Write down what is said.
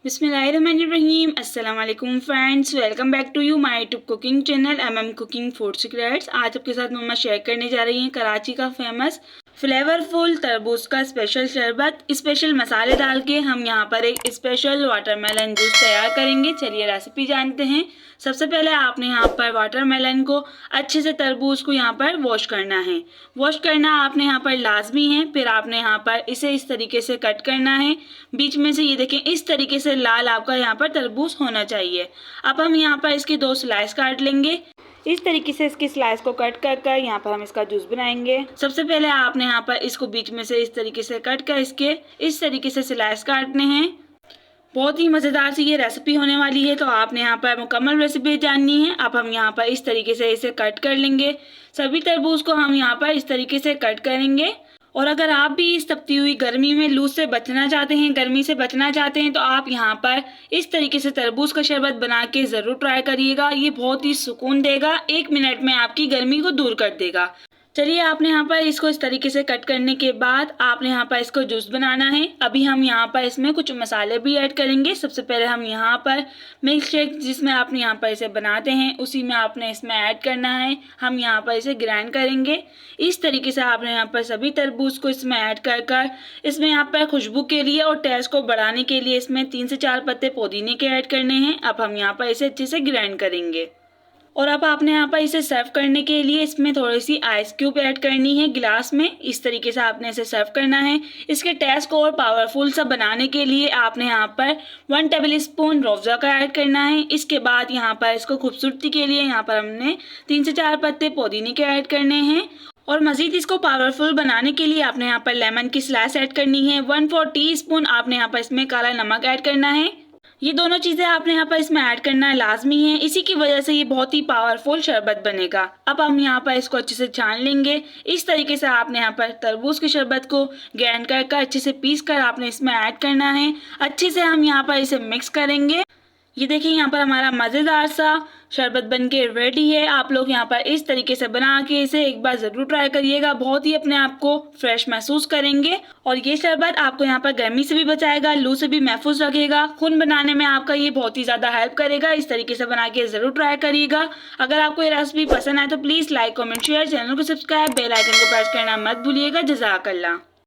बिस्मिल्लाहिर्रहमानिर्रहीम। अस्सलाम वालेकुम friends, welcome back to you my YouTube cooking channel MM cooking food secrets. आज आपके साथ मम्मा शेयर करने जा रही हैं कराची का फेमस फ्लेवरफुल तरबूज का स्पेशल शरबत। स्पेशल मसाले डाल के हम यहाँ पर एक स्पेशल वाटरमेलन जूस तैयार करेंगे। चलिए रेसिपी जानते हैं। सबसे पहले आपने यहाँ पर वाटरमेलन को अच्छे से तरबूज को यहाँ पर वॉश करना है। वॉश करना आपने यहाँ पर लाजमी है। फिर आपने यहाँ पर इसे इस तरीके से कट करना है। बीच में से ये देखें, इस तरीके से लाल आपका यहाँ पर तरबूज होना चाहिए। अब हम यहाँ पर इसके 2 स्लाइस काट लेंगे। इस तरीके से इसकी स्लाइस को कट कर यहाँ पर हम इसका जूस बनाएंगे। सबसे पहले आपने यहाँ पर इसको बीच में से इस तरीके से कट कर इसके इस तरीके से स्लाइस काटने हैं। बहुत ही मज़ेदार सी ये रेसिपी होने वाली है, तो आपने यहाँ पर मुकम्मल रेसिपी जाननी है। अब हम यहाँ पर इस तरीके से इसे कट कर लेंगे। सभी तरबूज को हम यहाँ पर इस तरीके से कट करेंगे। और अगर आप भी इस तपती हुई गर्मी में लू से बचना चाहते हैं, गर्मी से बचना चाहते हैं, तो आप यहाँ पर इस तरीके से तरबूज का शरबत बना के ज़रूर ट्राई करिएगा। ये बहुत ही सुकून देगा, 1 मिनट में आपकी गर्मी को दूर कर देगा। चलिए, आपने यहाँ पर इसको इस तरीके से कट करने के बाद आपने यहाँ पर इसको जूस बनाना है। अभी हम यहाँ पर इसमें कुछ मसाले भी ऐड करेंगे। सबसे पहले हम यहाँ पर मिल्क शेक जिसमें आपने यहाँ पर इसे बनाते हैं, उसी में आपने इसमें ऐड करना है। हम यहाँ पर इसे ग्राइंड करेंगे। इस तरीके से आपने यहाँ पर सभी तरबूज को इसमें ऐड कर इसमें यहाँ पर खुशबू के लिए और टेस्ट को बढ़ाने के लिए इसमें 3 से 4 पत्ते पुदीने के ऐड करने हैं। अब हम यहाँ पर इसे अच्छे से ग्राइंड करेंगे। और अब आपने यहाँ पर इसे सर्व करने के लिए इसमें थोड़ी सी आइस क्यूब ऐड करनी है गिलास में। इस तरीके से आपने इसे सर्व करना है। इसके टेस्ट को और पावरफुल सा बनाने के लिए आपने यहाँ पर 1 टेबल स्पून रूअफ़ज़ा का ऐड करना है। इसके बाद यहाँ पर इसको खूबसूरती के लिए यहाँ पर हमने 3 से 4 पत्ते पुदीने के ऐड करने हैं। और मज़ीद इसको पावरफुल बनाने के लिए आपने यहाँ पर लेमन की स्लाइस ऐड करनी है। 1/4 टीस्पून आपने यहाँ पर इसमें काला नमक ऐड करना है। ये दोनों चीज़ें आपने यहाँ पर इसमें ऐड करना लाजमी है। इसी की वजह से ये बहुत ही पावरफुल शरबत बनेगा। अब हम यहाँ पर इसको अच्छे से छान लेंगे। इस तरीके से आपने यहाँ पर तरबूज के शरबत को ग्राइंड कर अच्छे से पीस कर आपने इसमें ऐड करना है। अच्छे से हम यहाँ पर इसे मिक्स करेंगे। ये देखिए, यहाँ पर हमारा मज़ेदार सा शरबत बनके रेडी है। आप लोग यहाँ पर इस तरीके से बना के इसे एक बार ज़रूर ट्राई करिएगा। बहुत ही अपने आप को फ्रेश महसूस करेंगे। और ये शरबत आपको यहाँ पर गर्मी से भी बचाएगा, लू से भी महफूज रखेगा। खून बनाने में आपका ये बहुत ही ज़्यादा हेल्प करेगा। इस तरीके से बना के ज़रूर ट्राई करिएगा। अगर आपको ये रेसिपी पसंद आए तो please like, comment, share, channel को सब्सक्राइब, बेल आइकन को प्रेस करना मत भूलिएगा। जज़ाकल्लाह।